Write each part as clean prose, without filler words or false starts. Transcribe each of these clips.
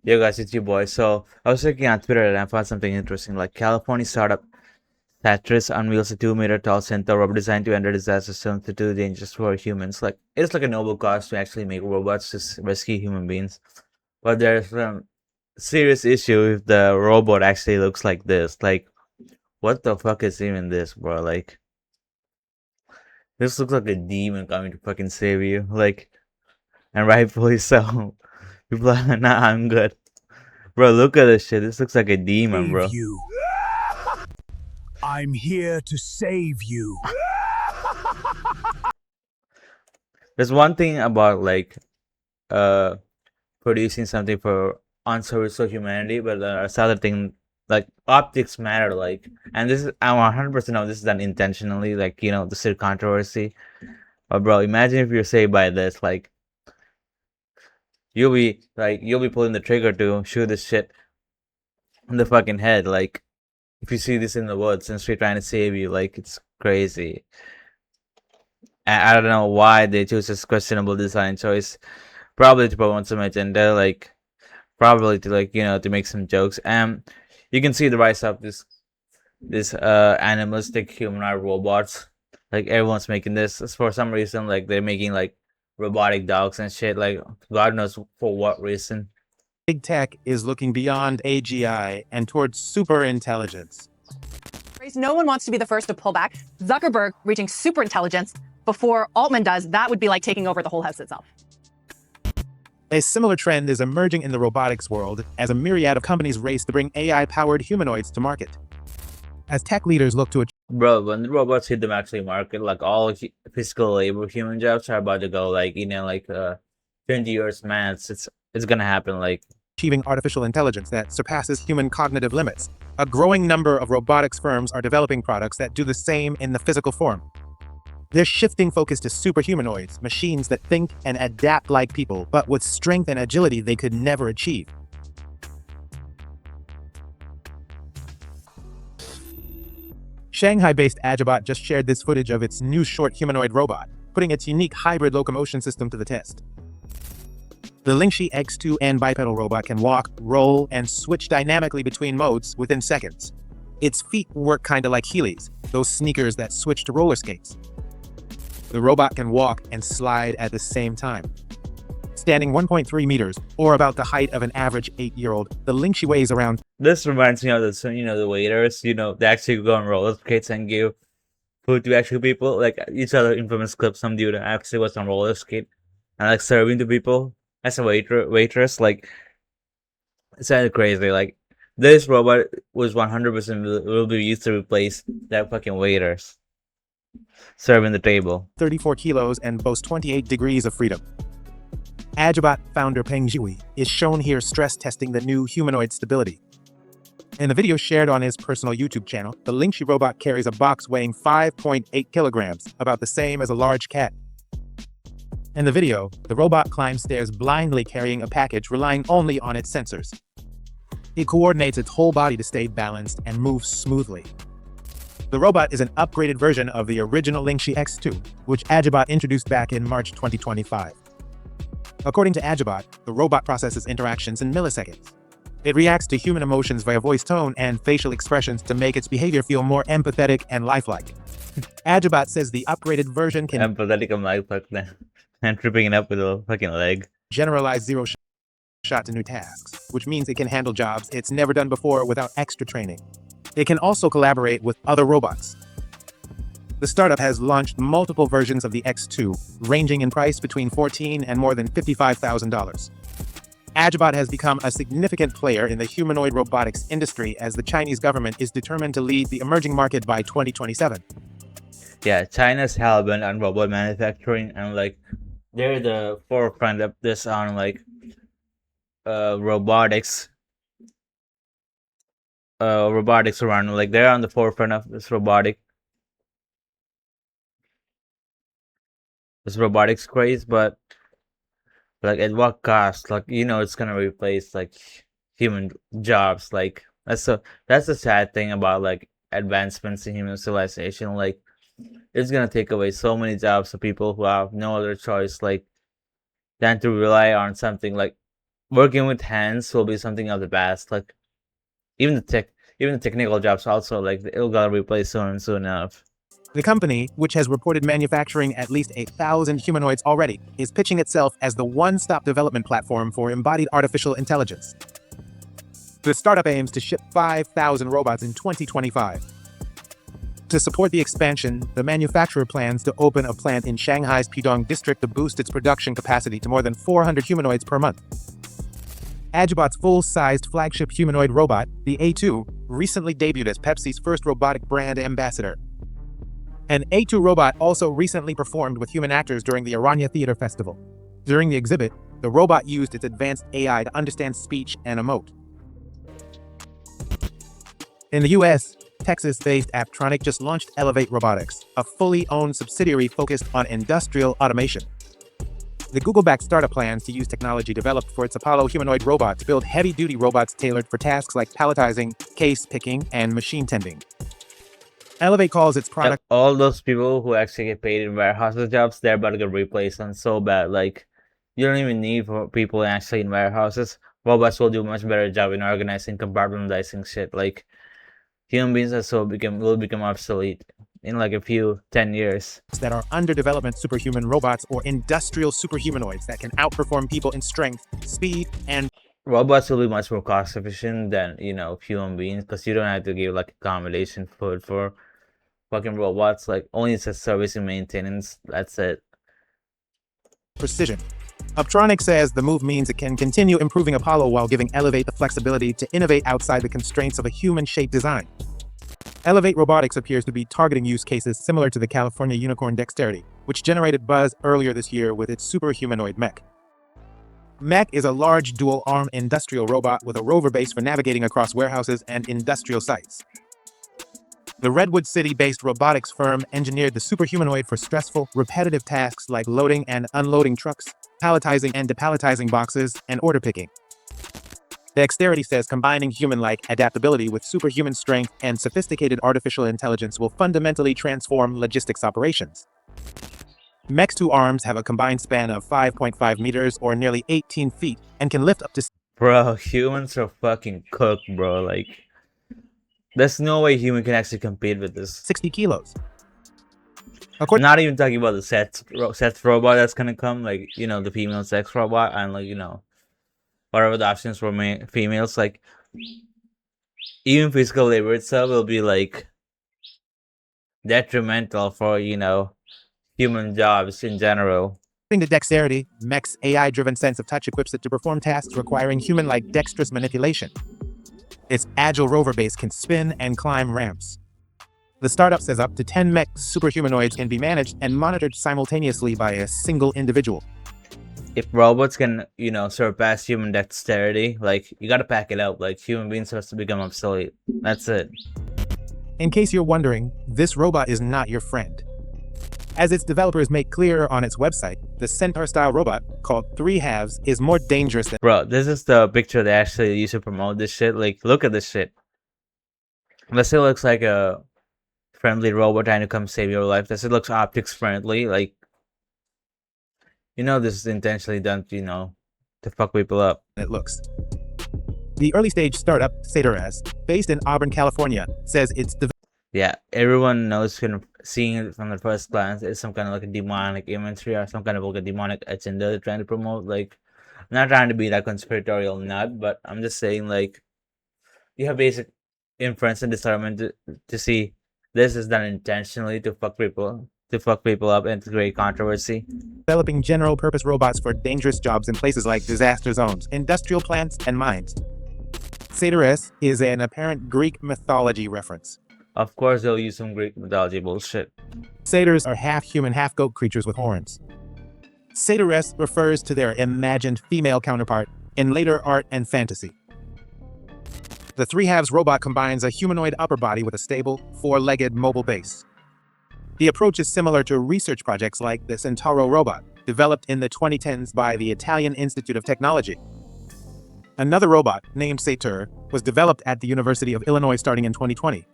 Yo guys, it's your boy. So I was looking on Twitter and I found something interesting. Like California startup Satyress unveils a 2 meter tall centaur robot designed to enter disaster zones to do dangerous for humans. Like it's like a noble cause to actually make robots to rescue human beings. But there's serious issue if the robot actually looks like this. Like what the fuck is even this, bro? Like this looks like a demon coming to fucking save you. Like and rightfully so. People are nah, I'm good. Bro, look at this shit. This looks like a demon, Save bro. you. I'm here to save you. There's one thing about like uh producing something for on service of humanity, but there's other thing like optics matter. Like, and this is I'm 100% know this is done intentionally. Like, this is controversy. But bro, imagine if you're saved by this. Like, you'll be pulling the trigger to shoot this shit in the fucking head. Like, if you see this in the woods and she's trying to save you, like it's crazy. I don't know why they choose this questionable design choice. Probably to promote some agenda, like probably to to make some jokes. And you can see the rise of this animalistic humanoid robots. Like everyone's making this. For some reason, like they're making like robotic dogs and shit. Like God knows for what reason. Big tech is looking beyond AGI and towards super intelligence. No one wants to be the first to pull back. Zuckerberg reaching super intelligence before Altman does, that would be like taking over the whole house itself. A similar trend is emerging in the robotics world as a myriad of companies race to bring AI-powered humanoids to market. As tech leaders look to Bro, when the robots hit the actually market, like all physical labor human jobs are about to go 20 years, man. It's gonna happen. Like achieving artificial intelligence that surpasses human cognitive limits, a growing number of robotics firms are developing products that do the same in the physical form. They're shifting focus to superhumanoids, machines that think and adapt like people, but with strength and agility they could never achieve. Shanghai-based Agibot just shared this footage of its new short humanoid robot, putting its unique hybrid locomotion system to the test. The Lingxi X2N bipedal robot can walk, roll, and switch dynamically between modes within seconds. Its feet work kinda like Heelys, those sneakers that switch to roller skates. The robot can walk and slide at the same time. Standing 1.3 meters, or about the height of an average 8-year-old, the Lingxi weighs around. this reminds me of the waiters. They actually go on roller skates and give food to actual people. Like each other infamous clip, some dude actually was on roller skate and like serving to people as a waitress. Like it's kind of crazy. Like this robot was 100% will be used to replace that fucking waiters serving the table. 34 kilos and boasts 28 degrees of freedom. Agibot founder Peng Zhihui is shown here stress testing the new humanoid stability. In the video shared on his personal YouTube channel, the Lingxi robot carries a box weighing 5.8 kilograms, about the same as a large cat. In the video, the robot climbs stairs blindly carrying a package, relying only on its sensors. It coordinates its whole body to stay balanced and moves smoothly. The robot is an upgraded version of the original Lingxi X2, which Agibot introduced back in March 2025. According to Agibot, the robot processes interactions in milliseconds. It reacts to human emotions via voice tone and facial expressions to make its behavior feel more empathetic and lifelike. Agibot says the upgraded version can Empathetic, I'm like, fuck that. And tripping it up with a fucking leg. generalize zero-shot to new tasks, which means it can handle jobs it's never done before without extra training. It can also collaborate with other robots. The startup has launched multiple versions of the X2, ranging in price between $14,000 and more than $55,000. Agibot has become a significant player in the humanoid robotics industry as the Chinese government is determined to lead the emerging market by 2027. Yeah, China's hell-bent on robot manufacturing, and like they're the forefront of this on like robotics robotics around. Like they're on the forefront of this robotics craze. But like at what cost? Like it's gonna replace like human jobs. Like that's the sad thing about like advancements in human civilization. Like it's gonna take away so many jobs for people who have no other choice like than to rely on something like working with hands will be something of the past. Like even the technical jobs also like it'll gotta replace soon enough. The company, which has reported manufacturing at least 1,000 humanoids already, is pitching itself as the one-stop development platform for embodied artificial intelligence. The startup aims to ship 5,000 robots in 2025. To support the expansion, the manufacturer plans to open a plant in Shanghai's Pudong district to boost its production capacity to more than 400 humanoids per month. Agibot's full-sized flagship humanoid robot, the A2, recently debuted as Pepsi's first robotic brand ambassador. An A2 robot also recently performed with human actors during the Aranya Theater Festival. During the exhibit, the robot used its advanced AI to understand speech and emote. In the US, Texas-based Apptronic just launched Elevate Robotics, a fully owned subsidiary focused on industrial automation. The Google-backed startup plans to use technology developed for its Apollo humanoid robot to build heavy-duty robots tailored for tasks like palletizing, case picking, and machine tending. Elevate calls its product All those people who actually get paid in warehouses jobs, they're about to get replaced and so bad. Like you don't even need for people actually in warehouses. Robots will do a much better job in organizing, compartmentalizing shit. Like human beings will become obsolete in like a few 10 years. that are under development superhuman robots or industrial superhumanoids that can outperform people in strength, speed, and Robots will be much more cost efficient than human beings because you don't have to give like accommodation food for fucking robots. Like only it's a service and maintenance. That's it. precision. Apptronic says the move means it can continue improving Apollo while giving Elevate the flexibility to innovate outside the constraints of a human-shaped design. Elevate Robotics appears to be targeting use cases similar to the California unicorn Dexterity, which generated buzz earlier this year with its superhumanoid mech. Mech is a large dual-arm industrial robot with a rover base for navigating across warehouses and industrial sites. The Redwood City-based robotics firm engineered the superhumanoid for stressful, repetitive tasks like loading and unloading trucks, palletizing and depalletizing boxes, and order picking. Dexterity says combining human-like adaptability with superhuman strength and sophisticated artificial intelligence will fundamentally transform logistics operations. Mech's two arms have a combined span of 5.5 meters or nearly 18 feet and can lift up to Bro, humans are fucking cooked, bro. Like there's no way human can actually compete with this. 60 kilos. Not even talking about the sex robot that's gonna come, like the female sex robot, and like whatever the options for females. Like even physical labor itself will be like detrimental for human jobs in general. According to Dexterity, Mech's AI-driven sense of touch equips it to perform tasks requiring human-like dexterous manipulation. Its agile rover base can spin and climb ramps. The startup says up to 10 mech superhumanoids can be managed and monitored simultaneously by a single individual. If robots can, surpass human dexterity, like you gotta pack it up. Like human beings have to become obsolete. That's it. In case you're wondering, this robot is not your friend. As its developers make clear on its website, the centaur-style robot, called Threehalves, is more dangerous than— Bro, this is the picture they actually use to promote this shit. Like, look at this shit. This still looks like a friendly robot trying to come save your life. This looks optics friendly. Like, this is intentionally done, to fuck people up. it looks. The early-stage startup, Satyress, based in Auburn, California, says it's Yeah, everyone knows seeing it from the first glance is some kind of like a demonic imagery or some kind of like a demonic agenda they're trying to promote. Like, I'm not trying to be that conspiratorial nut, but I'm just saying like you have basic inference and discernment to see this is done intentionally to fuck people up and to create controversy. developing general-purpose robots for dangerous jobs in places like disaster zones, industrial plants, and mines. Satyress is an apparent Greek mythology reference. Of course, they'll use some Greek mythology bullshit. Satyrs are half-human, half-goat creatures with horns. Satyress refers to their imagined female counterpart in later art and fantasy. The Threehalves robot combines a humanoid upper body with a stable, four-legged mobile base. The approach is similar to research projects like the Centauro robot, developed in the 2010s by the Italian Institute of Technology. Another robot, named Satyress, was developed at the University of Illinois starting in 2020.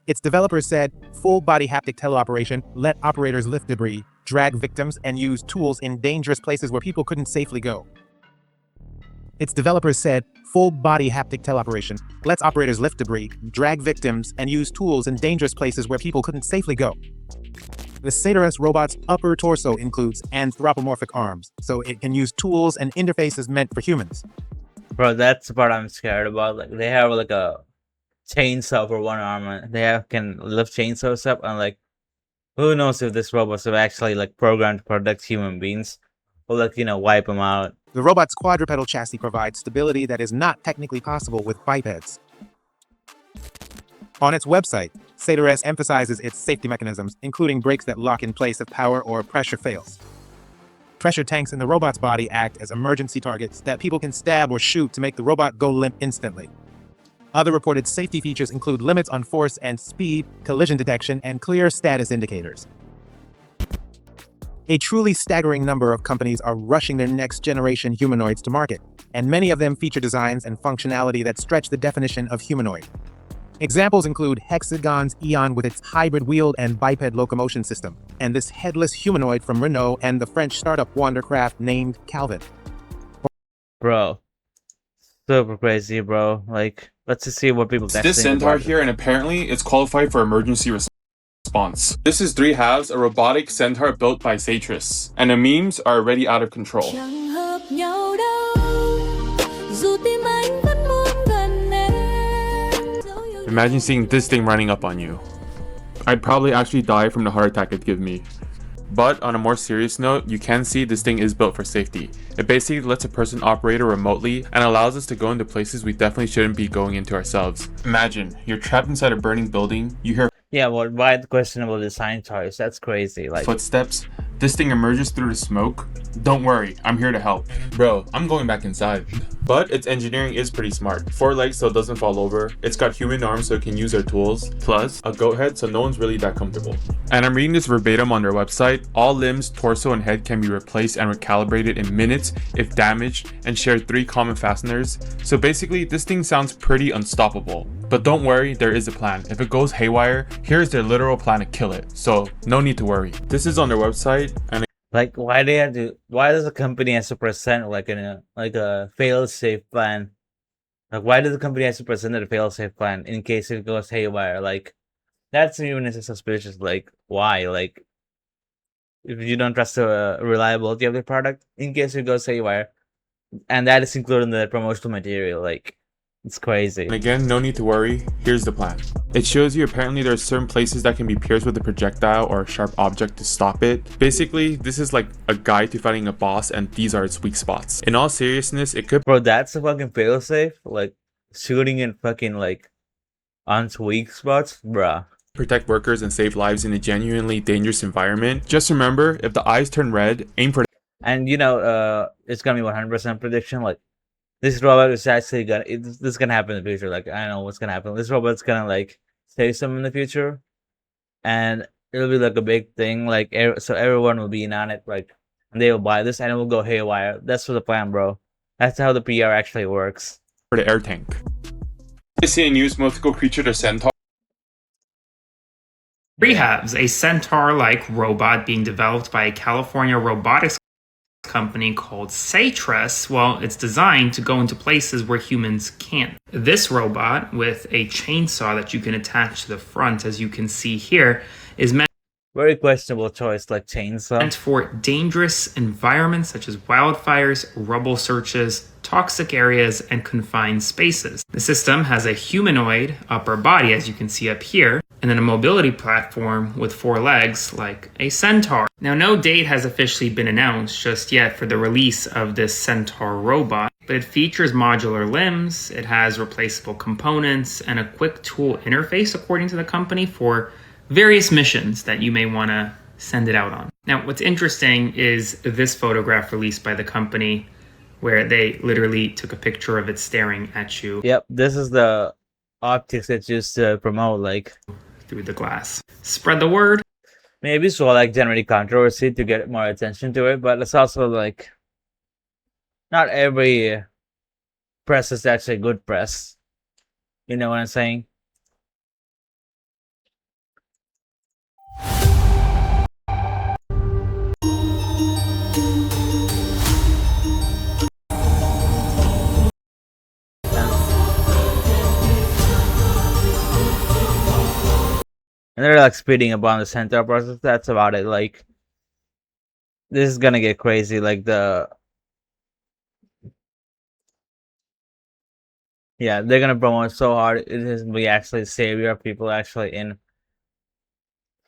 Its developers said full-body haptic teleoperation let operators lift debris, drag victims, and use tools in dangerous places where people couldn't safely go. Its developers said full-body haptic teleoperation lets operators lift debris, drag victims, and use tools in dangerous places where people couldn't safely go. The Satyress robot's upper torso includes anthropomorphic arms, so it can use tools and interfaces meant for humans. Bro, that's the part I'm scared about. Like, they have like a chainsaw for one arm, and can lift chainsaws up, and like, who knows if this robots are actually like programmed to protect human beings, or like, wipe them out. The robot's quadrupedal chassis provides stability that is not technically possible with bipeds. On its website, Satyress emphasizes its safety mechanisms, including brakes that lock in place if power or pressure fails. Pressure tanks in the robot's body act as emergency targets that people can stab or shoot to make the robot go limp instantly. Other reported safety features include limits on force and speed, collision detection, and clear status indicators. A truly staggering number of companies are rushing their next-generation humanoids to market, and many of them feature designs and functionality that stretch the definition of humanoid. Examples include Hexagon's Eon with its hybrid wheeled and biped locomotion system, and this headless humanoid from Renault and the French startup Wandercraft named Calvin. Bro, super crazy, bro. Like, let's just see what people It's this centaur here, and apparently it's qualified for emergency response. This is Threehalves, a robotic centaur built by Satyress, and the memes are already out of control. Imagine seeing this thing running up on you. I'd probably actually die from the heart attack it'd give me. But on a more serious note, you can see this thing is built for safety. It basically lets a person operate it remotely and allows us to go into places we definitely shouldn't be going into ourselves. Imagine, you're trapped inside a burning building, you hear Yeah, well, why the questionable design choice? That's crazy. Like, footsteps, this thing emerges through the smoke. Don't worry, I'm here to help. Bro, I'm going back inside. But its engineering is pretty smart. 4 legs so it doesn't fall over. It's got human arms so it can use our tools. Plus, a goat head so no one's really that comfortable. And I'm reading this verbatim on their website. All limbs, torso, and head can be replaced and recalibrated in minutes if damaged, and share 3 common fasteners. So basically, this thing sounds pretty unstoppable. But don't worry, there is a plan. If it goes haywire, here's their literal plan to kill it. So no need to worry. This is on their website, and like, why does a company have to present like a fail-safe plan? Like, why does the company have to present a fail-safe plan in case it goes haywire? Like, that's even suspicious. Like, why? Like, if you don't trust the reliability of the product in case it goes haywire, and that is included in the promotional material, like, it's crazy. And again, no need to worry, here's the plan. It shows you apparently there are certain places that can be pierced with a projectile or a sharp object to stop it. Basically, this is like a guide to fighting a boss, and these are its weak spots. In all seriousness, it could— Bro, that's a fucking failsafe? Like, shooting in fucking, like, on weak spots? Bruh. protect workers and save lives in a genuinely dangerous environment. Just remember, if the eyes turn red, aim for— And it's gonna be 100% prediction. Like, this robot is actually this is gonna happen in the future. Like, I know what's gonna happen. This robot's gonna like save some in the future, and it'll be like a big thing. Like, so everyone will be in on it. Like, and they will buy this, and it will go haywire. That's for the plan, bro. That's how the PR actually works. for the air tank. I see a news mythical creature, the centaur. Threehalves, a centaur-like robot being developed by a California robotics company called Satyress. Well, it's designed to go into places where humans can't. This robot, with a chainsaw that you can attach to the front, as you can see here, is meant Very questionable choice, like chainsaw. for dangerous environments such as wildfires, rubble searches, toxic areas, and confined spaces. The system has a humanoid upper body, as you can see up here, and then a mobility platform with 4 legs like a centaur. Now, no date has officially been announced just yet for the release of this centaur robot, but it features modular limbs, it has replaceable components, and a quick tool interface, according to the company, for various missions that you may want to send it out on. Now, what's interesting is this photograph released by the company where they literally took a picture of it staring at you. Yep, this is the optics that's used to promote, like, through the glass. Spread the word. maybe so, like, generate controversy to get more attention to it, but it's also like not every press is actually good press. You know what I'm saying? and they're like speeding up on the centaur process. That's about it. Like, this is gonna get crazy. Like yeah, they're gonna promote so hard. It is be actually the savior of people actually in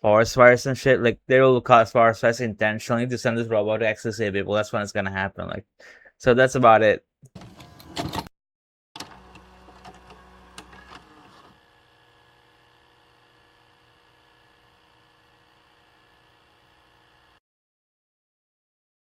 forest fires and shit. Like, they will cause forest fires intentionally to send this robot to actually save people. That's when it's gonna happen. Like, so that's about it.